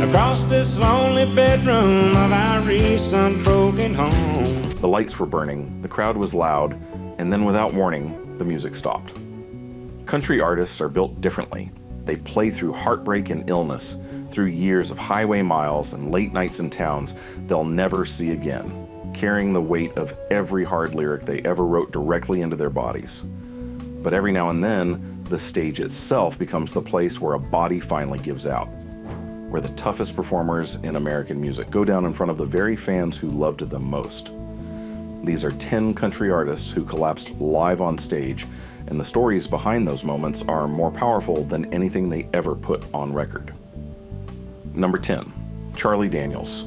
across this lonely bedroom of our recent broken home. The lights were burning, the crowd was loud, and then without warning, the music stopped. Country artists are built differently. They play through heartbreak and illness, through years of highway miles and late nights in towns they'll never see again, carrying the weight of every hard lyric they ever wrote directly into their bodies. But every now and then, the stage itself becomes the place where a body finally gives out, where the toughest performers in American music go down in front of the very fans who loved them most. These are 10 country artists who collapsed live on stage, and the stories behind those moments are more powerful than anything they ever put on record. Number 10, Charlie Daniels.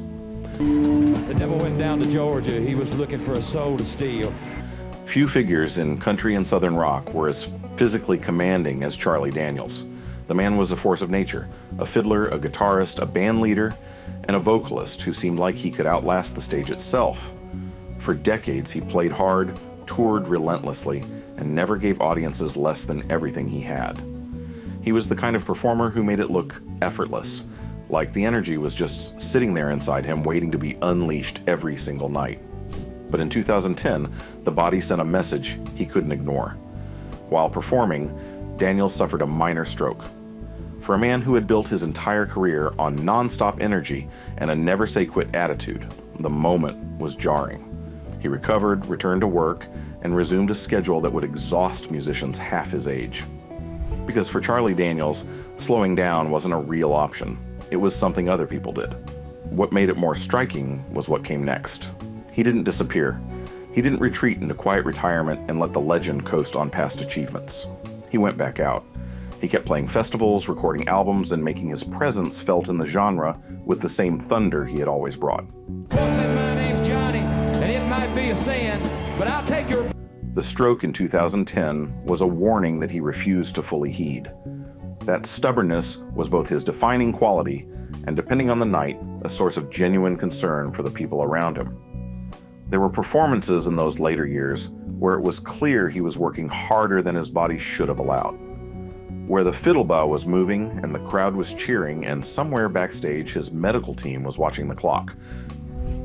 The devil went down to Georgia. He was looking for a soul to steal. Few figures in country and southern rock were as physically commanding as Charlie Daniels. The man was a force of nature, a fiddler, a guitarist, a band leader, and a vocalist who seemed like he could outlast the stage itself. For decades, he played hard, toured relentlessly, and never gave audiences less than everything he had. He was the kind of performer who made it look effortless, like the energy was just sitting there inside him waiting to be unleashed every single night. But in 2010, the body sent a message he couldn't ignore. While performing, Daniels suffered a minor stroke. For a man who had built his entire career on non-stop energy and a never-say-quit attitude, the moment was jarring. He recovered, returned to work, and resumed a schedule that would exhaust musicians half his age. Because for Charlie Daniels, slowing down wasn't a real option. It was something other people did. What made it more striking was what came next. He didn't disappear. He didn't retreat into quiet retirement and let the legend coast on past achievements. He went back out. He kept playing festivals, recording albums, and making his presence felt in the genre with the same thunder he had always brought. My name's Johnny, and it might be a sin, but I'll take your... The stroke in 2010 was a warning that he refused to fully heed. That stubbornness was both his defining quality and, depending on the night, a source of genuine concern for the people around him. There were performances in those later years where it was clear he was working harder than his body should have allowed, where the fiddle bow was moving and the crowd was cheering, and somewhere backstage his medical team was watching the clock.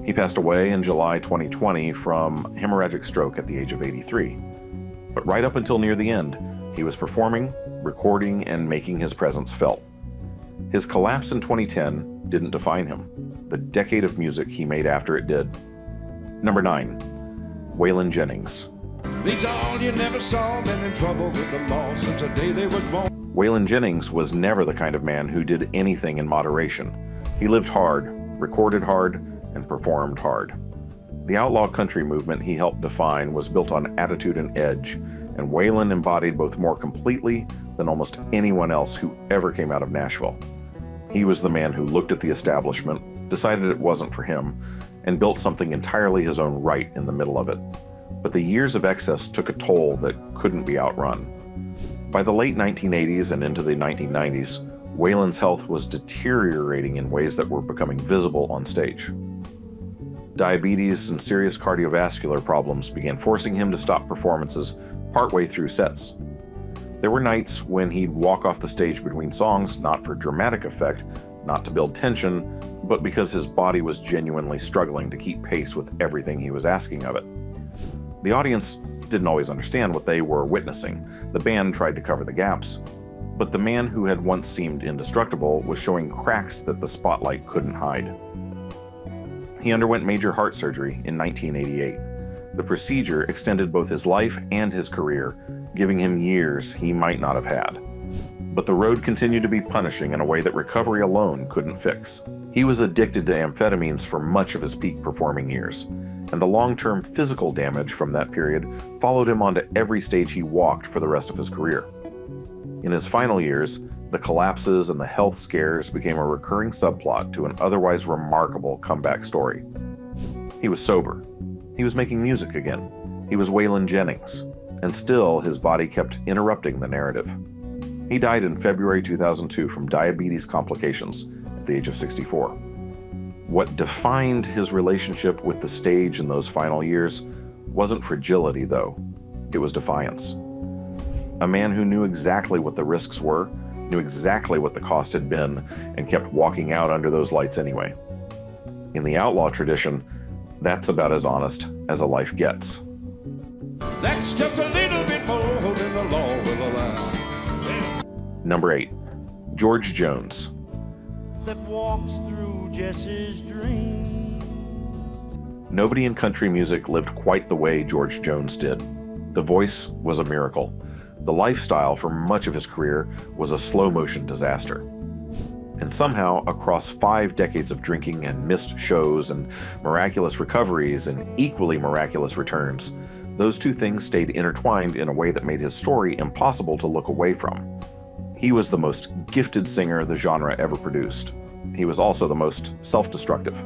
He passed away in July 2020 from hemorrhagic stroke at the age of 83. But right up until near the end, he was performing, recording, and making his presence felt. His collapse in 2010 didn't define him. The decade of music he made after it did. Number 9, Waylon Jennings. These all you never saw, been in trouble with the law since the day they was born. Waylon Jennings was never the kind of man who did anything in moderation. He lived hard, recorded hard, and performed hard. The outlaw country movement he helped define was built on attitude and edge, and Waylon embodied both more completely than almost anyone else who ever came out of Nashville. He was the man who looked at the establishment, decided it wasn't for him, and built something entirely his own right in the middle of it. But the years of excess took a toll that couldn't be outrun. By the late 1980s and into the 1990s, Waylon's health was deteriorating in ways that were becoming visible on stage. Diabetes and serious cardiovascular problems began forcing him to stop performances partway through sets. There were nights when he'd walk off the stage between songs, not for dramatic effect, not to build tension, but because his body was genuinely struggling to keep pace with everything he was asking of it. The audience didn't always understand what they were witnessing. The band tried to cover the gaps, but the man who had once seemed indestructible was showing cracks that the spotlight couldn't hide. He underwent major heart surgery in 1988. The procedure extended both his life and his career, giving him years he might not have had. But the road continued to be punishing in a way that recovery alone couldn't fix. He was addicted to amphetamines for much of his peak performing years, and the long-term physical damage from that period followed him onto every stage he walked for the rest of his career. In his final years, the collapses and the health scares became a recurring subplot to an otherwise remarkable comeback story. He was sober. He was making music again. He was Waylon Jennings, and still his body kept interrupting the narrative. He died in February 2002 from diabetes complications at the age of 64. What defined his relationship with the stage in those final years wasn't fragility, though. It was defiance. A man who knew exactly what the risks were, knew exactly what the cost had been, and kept walking out under those lights anyway. In the outlaw tradition, that's about as honest as a life gets. That's just a little bit more than the law will allow. Number 8. George Jones. That walks through Jesse's dream. Nobody in country music lived quite the way George Jones did. The voice was a miracle. The lifestyle for much of his career was a slow-motion disaster. And somehow, across 5 decades of drinking and missed shows and miraculous recoveries and equally miraculous returns, those two things stayed intertwined in a way that made his story impossible to look away from. He was the most gifted singer the genre ever produced. He was also the most self-destructive.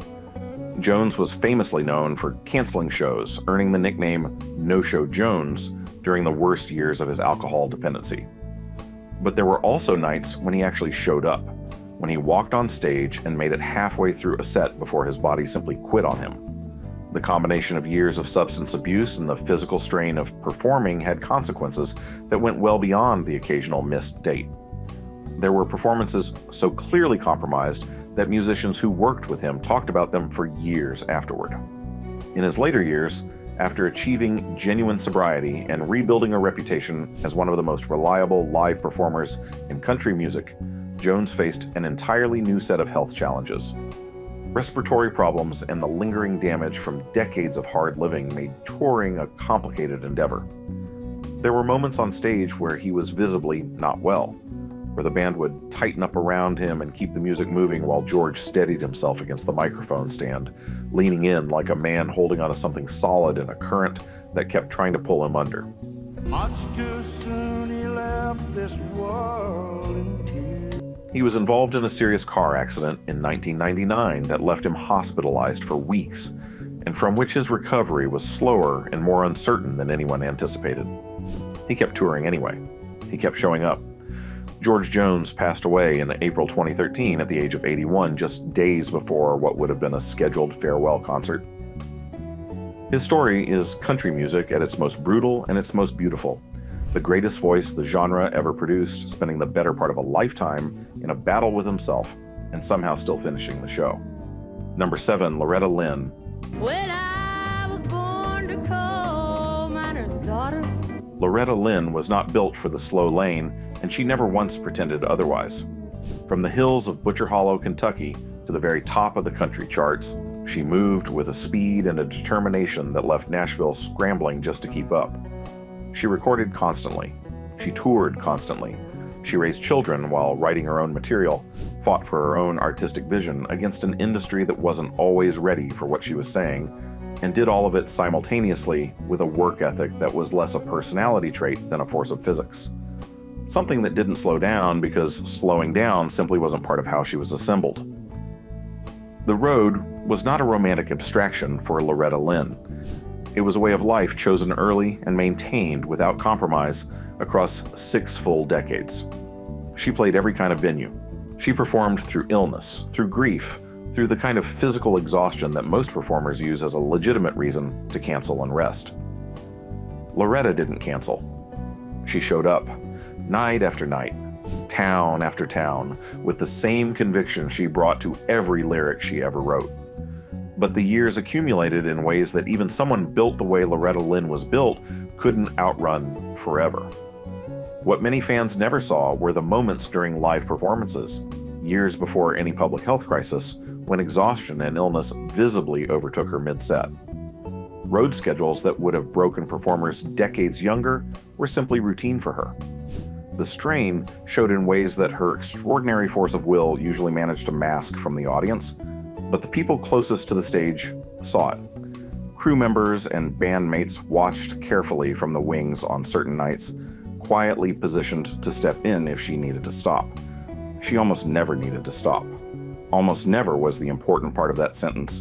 Jones was famously known for canceling shows, earning the nickname No-Show Jones during the worst years of his alcohol dependency. But there were also nights when he actually showed up, when he walked on stage and made it halfway through a set before his body simply quit on him. The combination of years of substance abuse and the physical strain of performing had consequences that went well beyond the occasional missed date. There were performances so clearly compromised that musicians who worked with him talked about them for years afterward. In his later years, after achieving genuine sobriety and rebuilding a reputation as one of the most reliable live performers in country music, Jones faced an entirely new set of health challenges. Respiratory problems and the lingering damage from decades of hard living made touring a complicated endeavor. There were moments on stage where he was visibly not well, where the band would tighten up around him and keep the music moving while George steadied himself against the microphone stand, leaning in like a man holding onto something solid in a current that kept trying to pull him under. Much too soon he left this world in tears. He was involved in a serious car accident in 1999 that left him hospitalized for weeks, and from which his recovery was slower and more uncertain than anyone anticipated. He kept touring anyway. He kept showing up. George Jones passed away in April 2013 at the age of 81, just days before what would have been a scheduled farewell concert. His story is country music at its most brutal and its most beautiful. The greatest voice the genre ever produced, spending the better part of a lifetime in a battle with himself, and somehow still finishing the show. Number 7, Loretta Lynn. When I was born to coal miner's daughter. Loretta Lynn was not built for the slow lane, and she never once pretended otherwise. From the hills of Butcher Hollow, Kentucky, to the very top of the country charts, she moved with a speed and a determination that left Nashville scrambling just to keep up. She recorded constantly. She toured constantly. She raised children while writing her own material, fought for her own artistic vision against an industry that wasn't always ready for what she was saying, and did all of it simultaneously with a work ethic that was less a personality trait than a force of physics. Something that didn't slow down because slowing down simply wasn't part of how she was assembled. The road was not a romantic abstraction for Loretta Lynn. It was a way of life chosen early and maintained without compromise across 6 full decades. She played every kind of venue. She performed through illness, through grief, through the kind of physical exhaustion that most performers use as a legitimate reason to cancel and rest. Loretta didn't cancel. She showed up, night after night, town after town, with the same conviction she brought to every lyric she ever wrote. But the years accumulated in ways that even someone built the way Loretta Lynn was built couldn't outrun forever. What many fans never saw were the moments during live performances, years before any public health crisis, when exhaustion and illness visibly overtook her mid-set. Road schedules that would have broken performers decades younger were simply routine for her. The strain showed in ways that her extraordinary force of will usually managed to mask from the audience, but the people closest to the stage saw it. Crew members and bandmates watched carefully from the wings on certain nights, quietly positioned to step in if she needed to stop. She almost never needed to stop. Almost never was the important part of that sentence,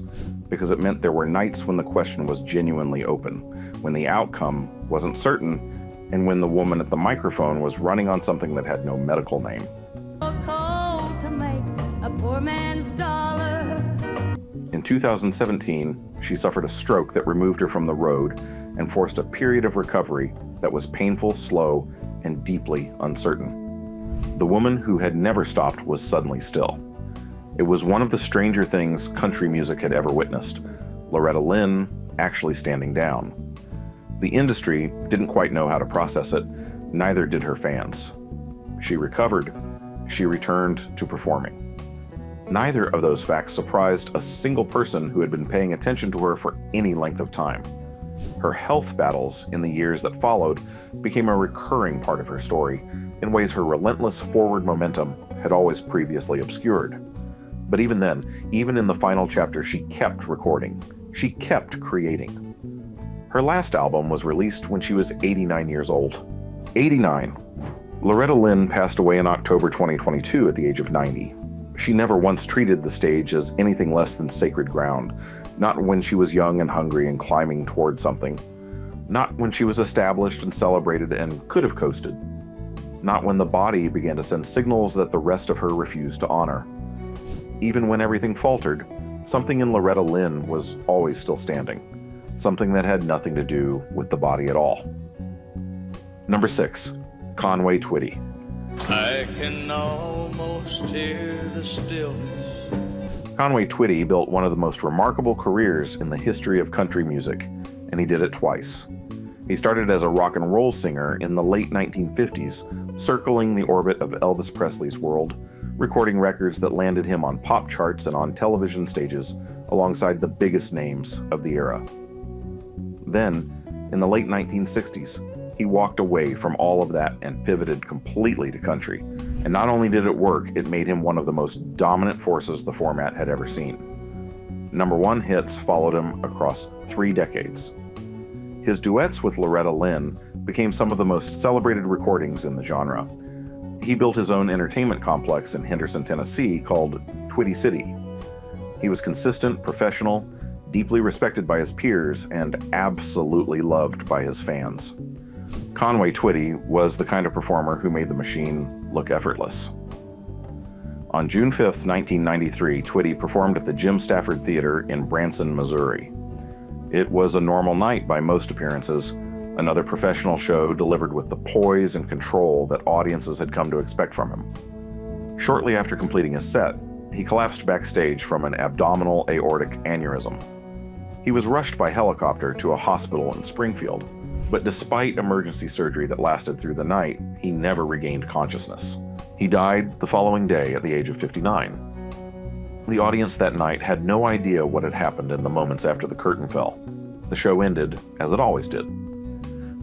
because it meant there were nights when the question was genuinely open, when the outcome wasn't certain, and when the woman at the microphone was running on something that had no medical name. Coal to make a poor man's dollar. In 2017, she suffered a stroke that removed her from the road and forced a period of recovery that was painful, slow, and deeply uncertain. the woman who had never stopped was suddenly still. It was one of the stranger things country music had ever witnessed, Loretta Lynn actually standing down. The industry didn't quite know how to process it, neither did her fans. She recovered. She returned to performing. Neither of those facts surprised a single person who had been paying attention to her for any length of time. Her health battles in the years that followed became a recurring part of her story in ways her relentless forward momentum had always previously obscured. But even then, even in the final chapter, she kept recording. She kept creating. Her last album was released when she was 89 years old. 89. Loretta Lynn passed away in October 2022 at the age of 90. She never once treated the stage as anything less than sacred ground, not when she was young and hungry and climbing toward something, not when she was established and celebrated and could have coasted, not when the body began to send signals that the rest of her refused to honor. Even when everything faltered, something in Loretta Lynn was always still standing, something that had nothing to do with the body at all. Number 6, Conway Twitty. I can almost hear the stillness. Conway Twitty built one of the most remarkable careers in the history of country music, and he did it twice. He started as a rock and roll singer in the late 1950s, circling the orbit of Elvis Presley's world, recording records that landed him on pop charts and on television stages alongside the biggest names of the era. Then, in the late 1960s, he walked away from all of that and pivoted completely to country. And not only did it work, it made him one of the most dominant forces the format had ever seen. Number 1 hits followed him across 3 decades. His duets with Loretta Lynn became some of the most celebrated recordings in the genre. He built his own entertainment complex in Henderson, Tennessee called Twitty City. He was consistent, professional, deeply respected by his peers, and absolutely loved by his fans. Conway Twitty was the kind of performer who made the machine look effortless. On June 5, 1993, Twitty performed at the Jim Stafford Theater in Branson, Missouri. It was a normal night by most appearances, another professional show delivered with the poise and control that audiences had come to expect from him. Shortly after completing his set, he collapsed backstage from an abdominal aortic aneurysm. He was rushed by helicopter to a hospital in Springfield, but despite emergency surgery that lasted through the night, he never regained consciousness. He died the following day at the age of 59. The audience that night had no idea what had happened in the moments after the curtain fell. The show ended, as it always did.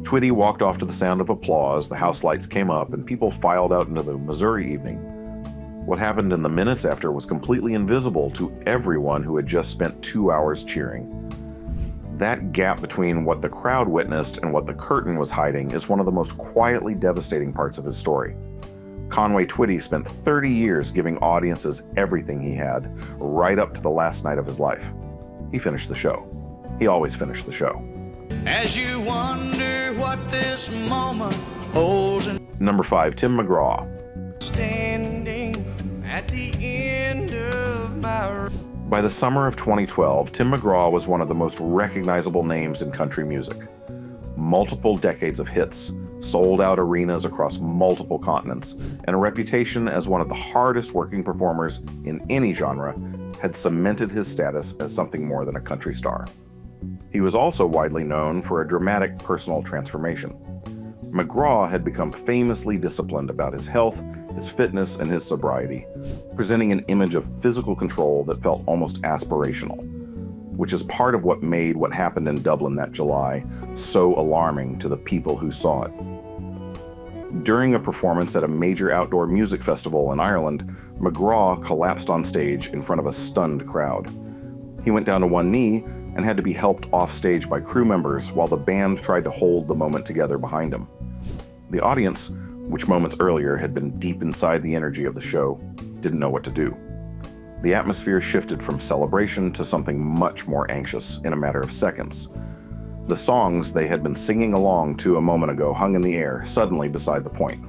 Twitty walked off to the sound of applause, the house lights came up, and people filed out into the Missouri evening. What happened in the minutes after was completely invisible to everyone who had just spent 2 hours cheering. That gap between what the crowd witnessed and what the curtain was hiding is one of the most quietly devastating parts of his story. Conway Twitty spent 30 years giving audiences everything he had, right up to the last night of his life. He finished the show. He always finished the show. As you wonder what this moment holds. Number 5, Tim McGraw. Standing at the end of my... By the summer of 2012, Tim McGraw was one of the most recognizable names in country music. Multiple decades of hits, sold-out arenas across multiple continents, and a reputation as one of the hardest-working performers in any genre had cemented his status as something more than a country star. He was also widely known for a dramatic personal transformation. McGraw had become famously disciplined about his health, his fitness, and his sobriety, presenting an image of physical control that felt almost aspirational, which is part of what made what happened in Dublin that July so alarming to the people who saw it. During a performance at a major outdoor music festival in Ireland, McGraw collapsed on stage in front of a stunned crowd. He went down to one knee and had to be helped off stage by crew members while the band tried to hold the moment together behind him. The audience, which moments earlier had been deep inside the energy of the show, didn't know what to do. The atmosphere shifted from celebration to something much more anxious in a matter of seconds. The songs they had been singing along to a moment ago hung in the air, suddenly beside the point.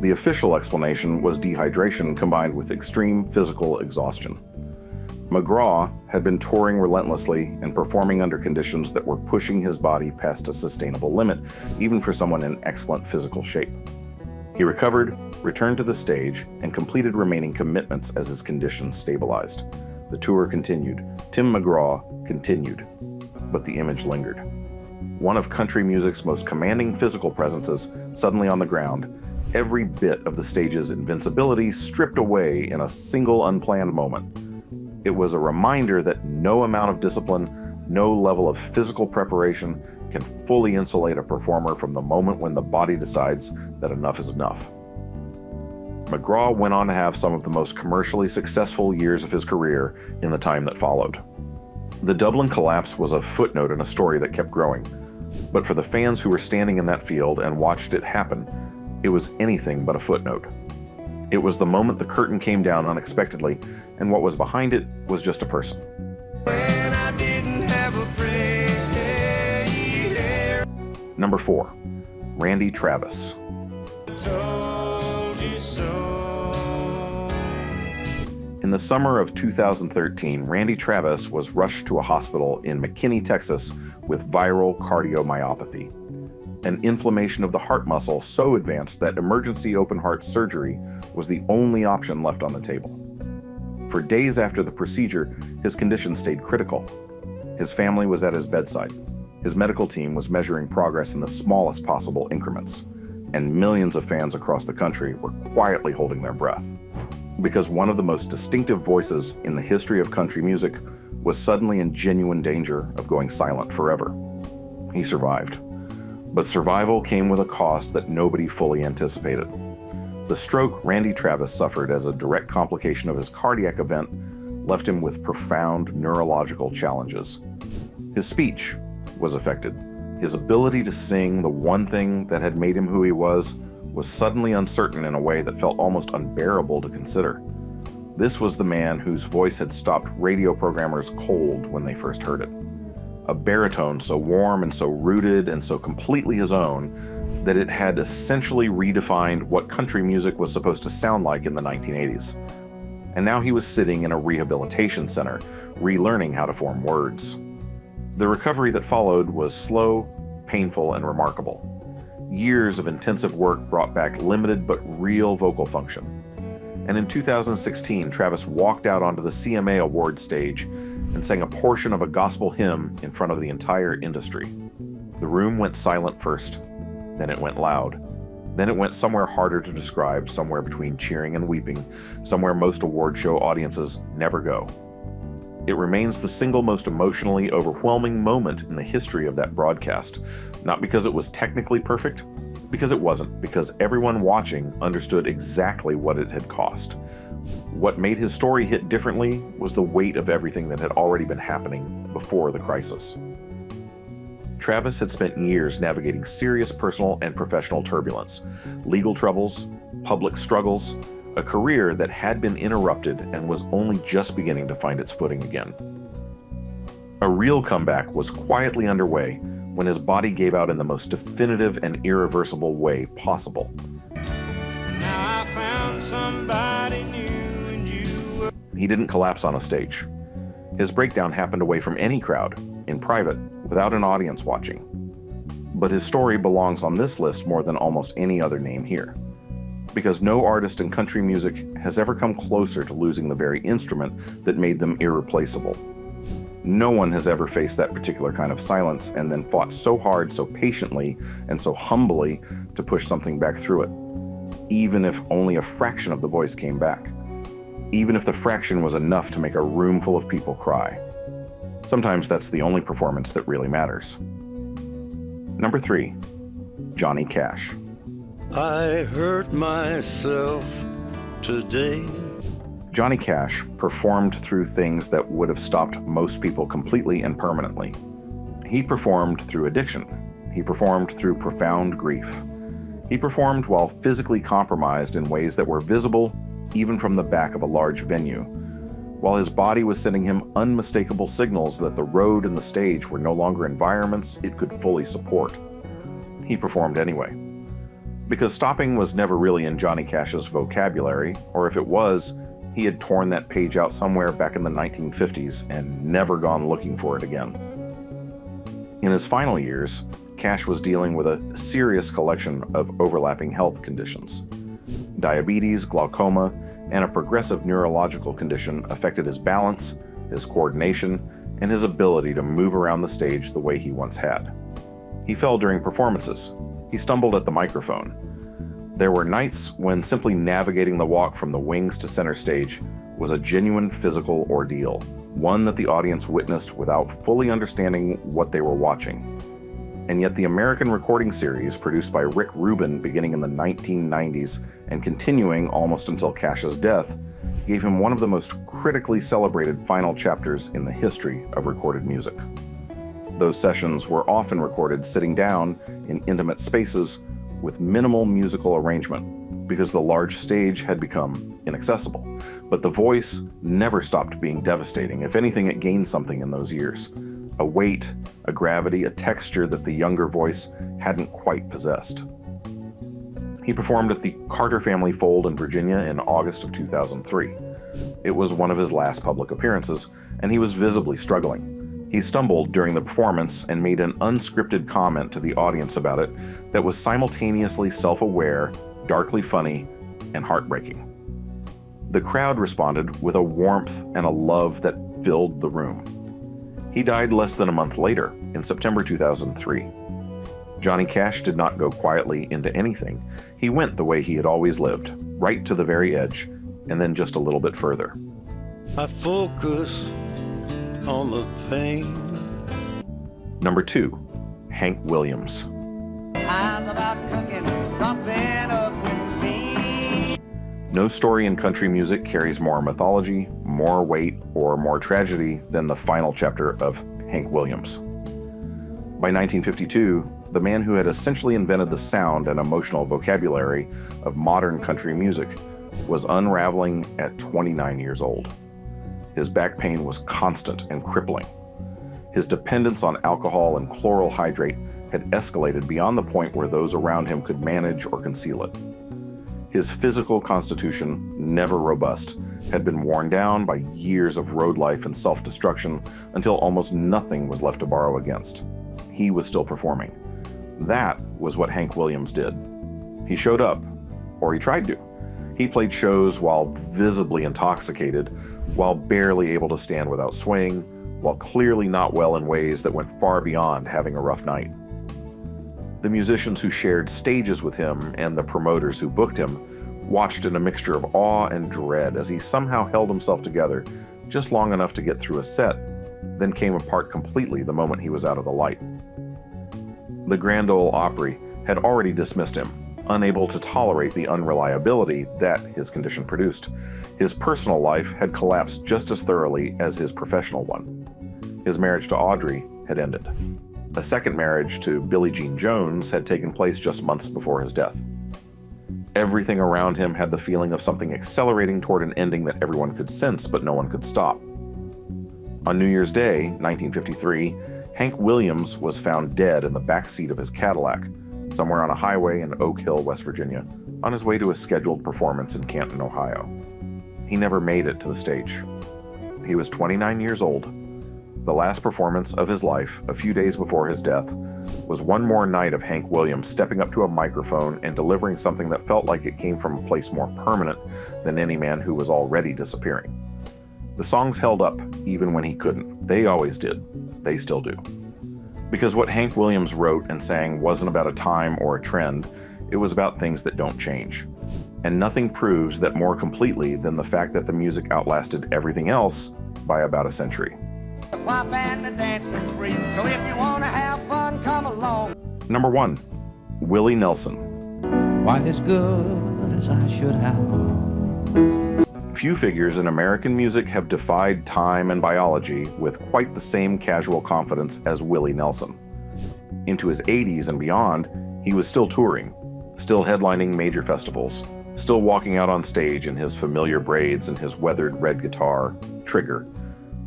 The official explanation was dehydration combined with extreme physical exhaustion. McGraw had been touring relentlessly and performing under conditions that were pushing his body past a sustainable limit, even for someone in excellent physical shape. He recovered, returned to the stage, and completed remaining commitments as his condition stabilized. The tour continued. Tim McGraw continued. But the image lingered. One of country music's most commanding physical presences suddenly on the ground, every bit of the stage's invincibility stripped away in a single unplanned moment. It was a reminder that no amount of discipline, no level of physical preparation can fully insulate a performer from the moment when the body decides that enough is enough. McGraw went on to have some of the most commercially successful years of his career in the time that followed. The Dublin collapse was a footnote in a story that kept growing, but for the fans who were standing in that field and watched it happen, it was anything but a footnote. It was the moment the curtain came down unexpectedly, and what was behind it was just a person. When I didn't have a prayer. Number 4, Randy Travis. Told you so. In the summer of 2013, Randy Travis was rushed to a hospital in McKinney, Texas, with viral cardiomyopathy, an inflammation of the heart muscle so advanced that emergency open-heart surgery was the only option left on the table. For days after the procedure, his condition stayed critical. His family was at his bedside. His medical team was measuring progress in the smallest possible increments, and millions of fans across the country were quietly holding their breath, because one of the most distinctive voices in the history of country music was suddenly in genuine danger of going silent forever. He survived. But survival came with a cost that nobody fully anticipated. The stroke Randy Travis suffered as a direct complication of his cardiac event left him with profound neurological challenges. His speech was affected. His ability to sing the one thing that had made him who he was suddenly uncertain in a way that felt almost unbearable to consider. This was the man whose voice had stopped radio programmers cold when they first heard it. A baritone so warm and so rooted and so completely his own that it had essentially redefined what country music was supposed to sound like in the 1980s. And now he was sitting in a rehabilitation center, relearning how to form words. The recovery that followed was slow, painful, and remarkable. Years of intensive work brought back limited but real vocal function. And in 2016, Travis walked out onto the CMA Award stage and sang a portion of a gospel hymn in front of the entire industry. The room went silent first, then it went loud. Then it went somewhere harder to describe, somewhere between cheering and weeping, somewhere most award show audiences never go. It remains the single most emotionally overwhelming moment in the history of that broadcast, not because it was technically perfect, because it wasn't, because everyone watching understood exactly what it had cost. What made his story hit differently was the weight of everything that had already been happening before the crisis. Travis had spent years navigating serious personal and professional turbulence, legal troubles, public struggles, a career that had been interrupted and was only just beginning to find its footing again. A real comeback was quietly underway when his body gave out in the most definitive and irreversible way possible. Now I found somebody new and you. He didn't collapse on a stage. His breakdown happened away from any crowd, in private, without an audience watching. But his story belongs on this list more than almost any other name here, because no artist in country music has ever come closer to losing the very instrument that made them irreplaceable. No one has ever faced that particular kind of silence and then fought so hard, so patiently, and so humbly to push something back through it, even if only a fraction of the voice came back, even if the fraction was enough to make a room full of people cry. Sometimes that's the only performance that really matters. Number 3, Johnny Cash. I hurt myself today. Johnny Cash performed through things that would have stopped most people completely and permanently. He performed through addiction. He performed through profound grief. He performed while physically compromised in ways that were visible even from the back of a large venue, while his body was sending him unmistakable signals that the road and the stage were no longer environments it could fully support. He performed anyway. Because stopping was never really in Johnny Cash's vocabulary, or if it was, he had torn that page out somewhere back in the 1950s and never gone looking for it again. In his final years, Cash was dealing with a serious collection of overlapping health conditions. Diabetes, glaucoma, and a progressive neurological condition affected his balance, his coordination, and his ability to move around the stage the way he once had. He fell during performances. He stumbled at the microphone. There were nights when simply navigating the walk from the wings to center stage was a genuine physical ordeal, one that the audience witnessed without fully understanding what they were watching. And yet the American recording series, produced by Rick Rubin beginning in the 1990s and continuing almost until Cash's death, gave him one of the most critically celebrated final chapters in the history of recorded music. Those sessions were often recorded sitting down in intimate spaces with minimal musical arrangement because the large stage had become inaccessible. But the voice never stopped being devastating. If anything, it gained something in those years. A weight, a gravity, a texture that the younger voice hadn't quite possessed. He performed at the Carter Family Fold in Virginia in August of 2003. It was one of his last public appearances, and he was visibly struggling. He stumbled during the performance and made an unscripted comment to the audience about it that was simultaneously self-aware, darkly funny, and heartbreaking. The crowd responded with a warmth and a love that filled the room. He died less than a month later, in September 2003. Johnny Cash did not go quietly into anything. He went the way he had always lived, right to the very edge, and then just a little bit further. I focus on the pain. Number 2, Hank Williams. I'm about cooking something up with me. No story in country music carries more mythology, more weight, or more tragedy than the final chapter of Hank Williams. By 1952, the man who had essentially invented the sound and emotional vocabulary of modern country music was unraveling at 29 years old. His back pain was constant and crippling. His dependence on alcohol and chloral hydrate had escalated beyond the point where those around him could manage or conceal it. His physical constitution, never robust, had been worn down by years of road life and self-destruction until almost nothing was left to borrow against. He was still performing. That was what Hank Williams did. He showed up, or he tried to. He played shows while visibly intoxicated, while barely able to stand without swaying, while clearly not well in ways that went far beyond having a rough night. The musicians who shared stages with him and the promoters who booked him watched in a mixture of awe and dread as he somehow held himself together just long enough to get through a set, then came apart completely the moment he was out of the light. The Grand Ole Opry had already dismissed him, unable to tolerate the unreliability that his condition produced. His personal life had collapsed just as thoroughly as his professional one. His marriage to Audrey had ended. A second marriage to Billie Jean Jones had taken place just months before his death. Everything around him had the feeling of something accelerating toward an ending that everyone could sense but no one could stop. On New Year's Day, 1953, Hank Williams was found dead in the back seat of his Cadillac, somewhere on a highway in Oak Hill, West Virginia, on his way to a scheduled performance in Canton, Ohio. He never made it to the stage. He was 29 years old. The last performance of his life, a few days before his death, was one more night of Hank Williams stepping up to a microphone and delivering something that felt like it came from a place more permanent than any man who was already disappearing. The songs held up even when he couldn't. They always did. They still do. Because what Hank Williams wrote and sang wasn't about a time or a trend, it was about things that don't change. And nothing proves that more completely than the fact that the music outlasted everything else by about a century. The pop and the dancing's free, so if you want to have fun, come along. Number 1, Willie Nelson. Quite as good as I should have. Few figures in American music have defied time and biology with quite the same casual confidence as Willie Nelson. Into his 80s and beyond, he was still touring, still headlining major festivals, still walking out on stage in his familiar braids and his weathered red guitar, Trigger,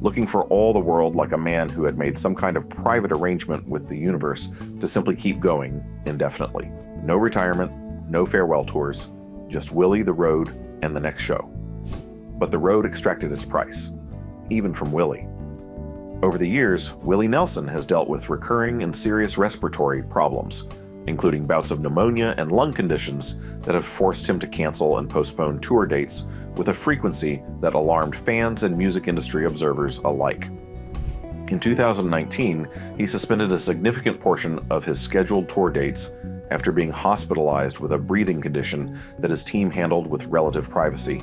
looking for all the world like a man who had made some kind of private arrangement with the universe to simply keep going indefinitely. No retirement, no farewell tours, just Willie, the road, and the next show. But the road extracted its price, even from Willie. Over the years, Willie Nelson has dealt with recurring and serious respiratory problems, including bouts of pneumonia and lung conditions that have forced him to cancel and postpone tour dates with a frequency that alarmed fans and music industry observers alike. In 2019, he suspended a significant portion of his scheduled tour dates after being hospitalized with a breathing condition that his team handled with relative privacy,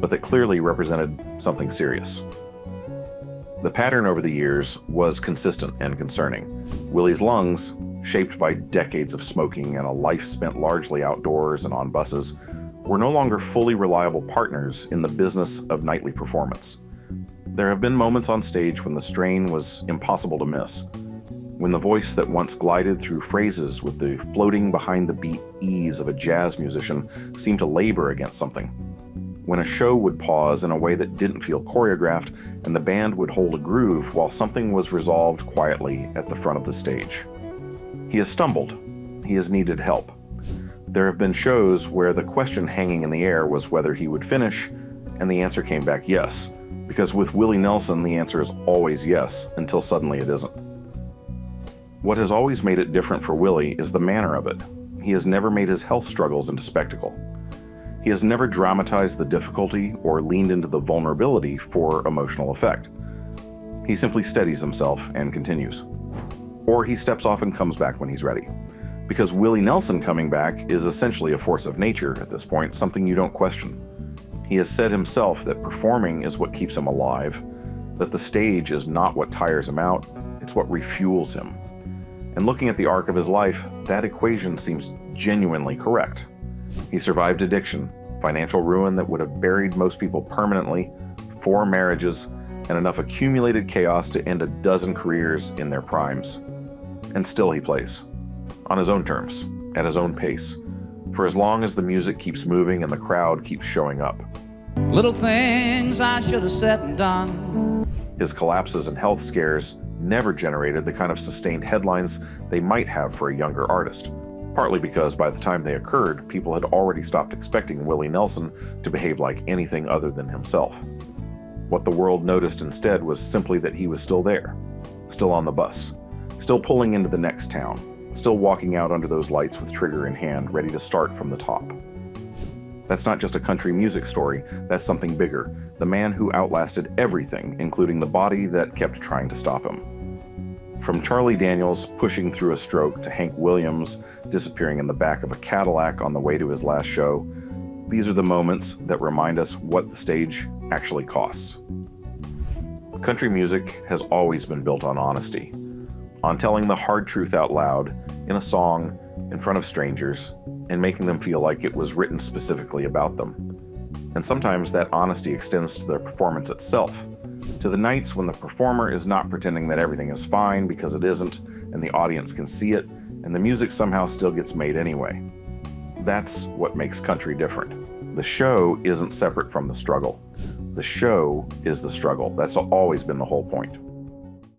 but that clearly represented something serious. The pattern over the years was consistent and concerning. Willie's lungs, shaped by decades of smoking and a life spent largely outdoors and on buses, were no longer fully reliable partners in the business of nightly performance. There have been moments on stage when the strain was impossible to miss, when the voice that once glided through phrases with the floating behind the beat ease of a jazz musician seemed to labor against something, when a show would pause in a way that didn't feel choreographed and the band would hold a groove while something was resolved quietly at the front of the stage. He has stumbled. He has needed help. There have been shows where the question hanging in the air was whether he would finish, and the answer came back yes, because with Willie Nelson the answer is always yes until suddenly it isn't. What has always made it different for Willie is the manner of it. He has never made his health struggles into spectacle. He has never dramatized the difficulty or leaned into the vulnerability for emotional effect. He simply steadies himself and continues. Or he steps off and comes back when he's ready. Because Willie Nelson coming back is essentially a force of nature at this point, something you don't question. He has said himself that performing is what keeps him alive, that the stage is not what tires him out, it's what refuels him. And looking at the arc of his life, that equation seems genuinely correct. He survived addiction, financial ruin that would have buried most people permanently, 4 marriages, and enough accumulated chaos to end a dozen careers in their primes. And still he plays. On his own terms, at his own pace, for as long as the music keeps moving and the crowd keeps showing up. Little things I should have said and done. His collapses and health scares never generated the kind of sustained headlines they might have for a younger artist, partly because by the time they occurred, people had already stopped expecting Willie Nelson to behave like anything other than himself. What the world noticed instead was simply that he was still there, still on the bus, still pulling into the next town, still walking out under those lights with trigger in hand, ready to start from the top. That's not just a country music story, that's something bigger. The man who outlasted everything, including the body that kept trying to stop him. From Charlie Daniels pushing through a stroke to Hank Williams disappearing in the back of a Cadillac on the way to his last show, these are the moments that remind us what the stage actually costs. Country music has always been built on honesty, on telling the hard truth out loud, in a song, in front of strangers, and making them feel like it was written specifically about them. And sometimes that honesty extends to the performance itself, to the nights when the performer is not pretending that everything is fine because it isn't, and the audience can see it, and the music somehow still gets made anyway. That's what makes country different. The show isn't separate from the struggle. The show is the struggle. That's always been the whole point.